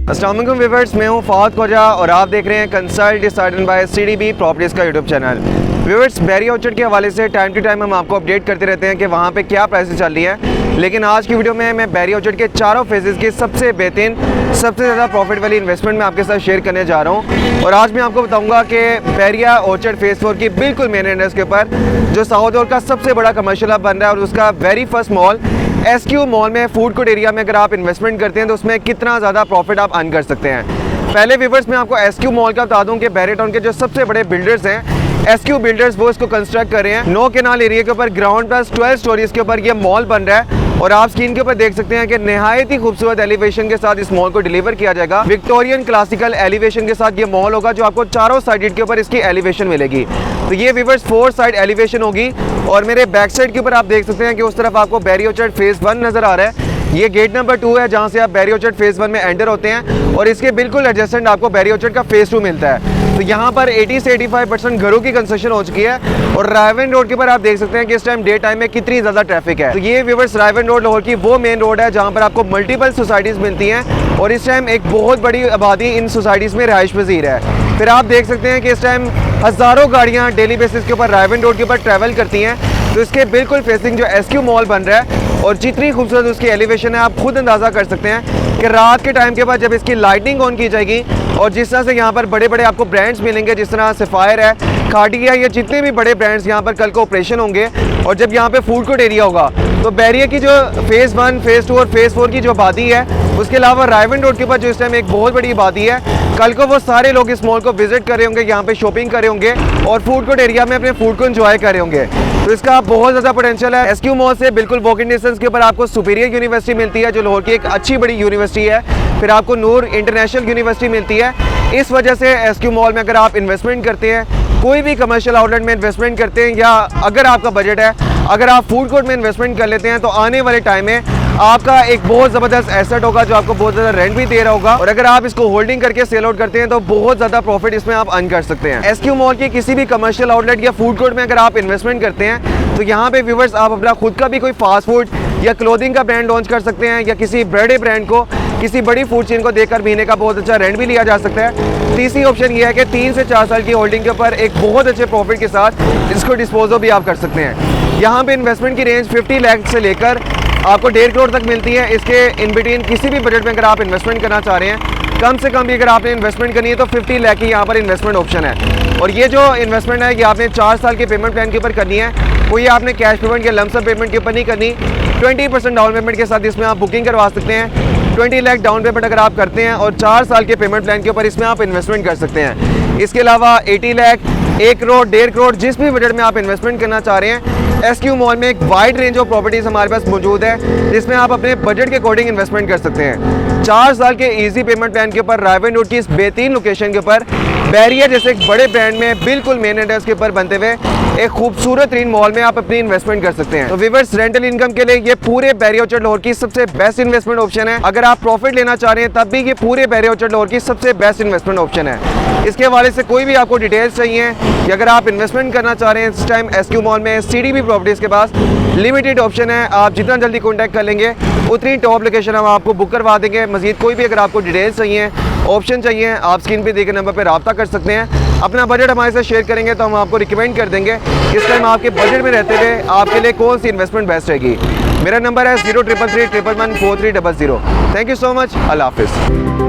अस्सलाम वालेकुम व्यूअर्स, मैं हूं फहद खोजा और आप देख रहे हैं consult decided by CDB properties का YouTube channel. Viewers, Bahria Orchard के हवाले से टाइम टू टाइम हम आपको अपडेट करते रहते हैं कि वहां पे क्या प्राइसेस चल रही है, लेकिन आज की वीडियो में मैं बैरिया ऑर्चर्ड के चारों फेजेस की सबसे बेहतरीन, सबसे ज़्यादा प्रॉफिट वाली इन्वेस्टमेंट मैं आपके साथ शेयर करने जा रहा हूँ। और आज मैं आपको बताऊँगा कि बैरिया ऑर्चर्ड फेज़ 4 की बिल्कुल मेन एंट्रेंस के ऊपर जो साउथ और का सबसे बड़ा कमर्शियल हब बन रहा है और उसका very first mall SQ mall में फूड कोर्ट एरिया में अगर आप इन्वेस्टमेंट करते हैं तो उसमें कितना ज़्यादा प्रॉफिट आप अर्न कर सकते हैं। पहले व्यूअर्स मैं आपको SQ मॉल का बता दूं कि बैरिया टाउन के जो सबसे बड़े बिल्डर्स हैं SQ बिल्डर्स, वो इसको कंस्ट्रक्ट कर रहे हैं। 9 केनाल एरिया के ऊपर ग्राउंड प्लस 12 स्टोरीज के ऊपर ये मॉल बन रहा है और आप स्क्रीन के ऊपर देख सकते हैं कि निहायत ही खूबसूरत एलिवेशन के साथ इस मॉल को डिलीवर किया जाएगा। विक्टोरियन क्लासिकल एलिवेशन के साथ ये मॉल होगा जो आपको चारों साइड के ऊपर इसकी एलिवेशन मिलेगी। तो ये व्यूअर्स 4 साइड एलिवेशन होगी और मेरे बैक साइड के ऊपर आप देख सकते हैं कि उस तरफ आपको बैरिया ऑर्चर्ड फेज़ 1 नजर आ रहा है। ये गेट नंबर 2 है जहां से आप बैरिया ऑर्चर्ड फेज़ 1 में एंटर होते हैं और इसके बिल्कुल एडजेसेंट आपको बैरिया ऑर्चर्ड का फेज़ 2 मिलता है। तो यहाँ पर 80 से 85% घरों की कंस्ट्रक्शन हो चुकी है और रायवन रोड के ऊपर आप देख सकते हैं कि इस टाइम डे टाइम में कितनी ज़्यादा ट्रैफिक है। तो ये व्यूअर्स रायवन रोड लाहौर की वो मेन रोड है जहाँ पर आपको मल्टीपल सोसाइटीज़ मिलती हैं और इस टाइम एक बहुत बड़ी आबादी इन सोसाइटीज़ में रहाइश पजीर है। फिर आप देख सकते हैं कि इस टाइम हज़ारों गाड़ियाँ डेली बेसिस के ऊपर रायवन रोड के ऊपर ट्रैवल करती हैं। तो इसके बिल्कुल फेसिंग जो SQ मॉल बन रहा है और जितनी खूबसूरत उसकी एलिवेशन है आप खुद अंदाज़ा कर सकते हैं कि रात के टाइम के बाद जब इसकी लाइटिंग ऑन की जाएगी और जिस तरह से यहाँ पर बड़े बड़े आपको ब्रांड्स मिलेंगे, जिस तरह सफ़ायर है, खाटिया, ये जितने भी बड़े ब्रांड्स यहाँ पर कल को ऑपरेशन होंगे और जब यहाँ पे फूड कोर्ट एरिया होगा तो बैरिया की जो फेज़ 1, फेज़ 2 और फेज़ 4 की जो आबादी है, उसके अलावा रायवन रोड के ऊपर जो इस टाइम एक बहुत बड़ी आबादी है, कल को वो सारे लोग इस मॉल को विजिट कर रहे होंगे, यहाँ पे शॉपिंग कर रहे होंगे और फूड कोर्ट एरिया में अपने फूड को एंजॉय कर रहे होंगे। तो इसका बहुत ज़्यादा पोटेंशियल है। SQ मॉल से बिल्कुल वॉकिंग डिस्टेंस के ऊपर आपको सुपीरियर यूनिवर्सिटी मिलती है जो लाहौर की एक अच्छी बड़ी यूनिवर्सिटी है। फिर आपको नूर इंटरनेशनल यूनिवर्सिटी मिलती है। इस वजह से SQ मॉल में अगर आप इन्वेस्टमेंट करते हैं, कोई भी कमर्शियल आउटलेट में इन्वेस्टमेंट करते हैं या अगर आपका बजट है, अगर आप फूड कोर्ट में इन्वेस्टमेंट कर लेते हैं तो आने वाले टाइम में आपका एक बहुत ज़बरदस्त एसेट होगा जो आपको बहुत ज़्यादा रेंट भी दे रहा होगा और अगर आप इसको होल्डिंग करके सेल आउट करते हैं तो बहुत ज़्यादा प्रॉफिट इसमें आप अर्न कर सकते हैं। SQ मॉल के किसी भी कमर्शियल आउटलेट या फूड कोर्ट में अगर आप इन्वेस्टमेंट करते हैं तो यहाँ पे व्यूअर्स आप अपना खुद का भी कोई फास्ट फूड या क्लोथिंग का ब्रांड लॉन्च कर सकते हैं या किसी बड़े ब्रांड को किसी बड़ी फूड चेन को देकर महीने का बहुत अच्छा रेंट भी लिया जा सकता है। तीसरी ऑप्शन ये है कि 3 से 4 साल की होल्डिंग के ऊपर एक बहुत अच्छे प्रॉफिट के साथ इसको डिस्पोजल भी आप कर सकते हैं। यहाँ पे इन्वेस्टमेंट की रेंज 50 लाख से लेकर आपको 1.5 करोड़ तक मिलती है। इसके इन बिटवीन किसी भी बजट में अगर आप इन्वेस्टमेंट करना चाह रहे हैं, कम से कम भी अगर आपने इन्वेस्टमेंट करनी है तो 50 लाख की यहाँ पर इन्वेस्टमेंट ऑप्शन है। और ये जो इन्वेस्टमेंट है कि आपने 4 साल के पेमेंट प्लान के ऊपर करनी है, वो ये आपने कैश पेमेंट या लमसम पेमेंट के ऊपर नहीं करनी। 20% डाउन पेमेंट के साथ इसमें आप बुकिंग करवा सकते हैं। 20 लाख डाउन पेमेंट अगर आप करते हैं और 4 साल के पेमेंट प्लान के ऊपर इसमें आप इन्वेस्टमेंट कर सकते हैं। इसके अलावा 80 लाख, 1 करोड़, 1.5 करोड़, जिस भी बजट में आप इन्वेस्टमेंट करना चाह रहे हैं, SQ मॉल में एक वाइड रेंज ऑफ प्रॉपर्टीज़ हमारे पास मौजूद है जिसमें आप अपने बजट के अकॉर्डिंग इन्वेस्टमेंट कर सकते हैं। 4 साल के इजी पेमेंट प्लान के ऊपर रायवन रोड की इस बेहतरीन लोकेशन के ऊपर बैरिया जैसे एक बड़े ब्रांड में बिल्कुल मेन एड्रेस के ऊपर बनते हुए एक खूबसूरत तीन मॉल में आप अपनी इन्वेस्टमेंट कर सकते हैं। तो व्यूअर्स, रेंटल इनकम के लिए ये पूरे बैरिया ऑर्चर्ड लाहौर की सबसे बेस्ट इन्वेस्टमेंट ऑप्शन है। अगर आप प्रॉफिट लेना चाह रहे हैं तब भी ये पूरे बैरिया ऑर्चर्ड लाहौर की सबसे बेस्ट इन्वेस्टमेंट ऑप्शन है। इसके हवाले से कोई भी आपको डिटेल्स चाहिए या अगर आप इन्वेस्टमेंट करना चाह रहे हैं इस टाइम SQ मॉल में CDB प्रॉपर्टीज़ के पास लिमिटेड ऑप्शन है। आप जितना जल्दी कॉन्टैक्ट कर लेंगे उतनी टॉप लोकेशन हम आपको बुक करवा देंगे। मजीद कोई भी अगर आपको डिटेल्स चाहिए, ऑप्शन चाहिए, आप स्क्रीन पे देखे नंबर पर रब्ता कर सकते हैं। अपना बजट हमारे साथ शेयर करेंगे तो हम आपको रिकमेंड कर देंगे इस टाइम आपके बजट में रहते हुए आपके लिए कौन सी इन्वेस्टमेंट बेस्ट रहेगी। मेरा नंबर है 0333 111 4300। Thank you so much. अल्लाह हाफिज़।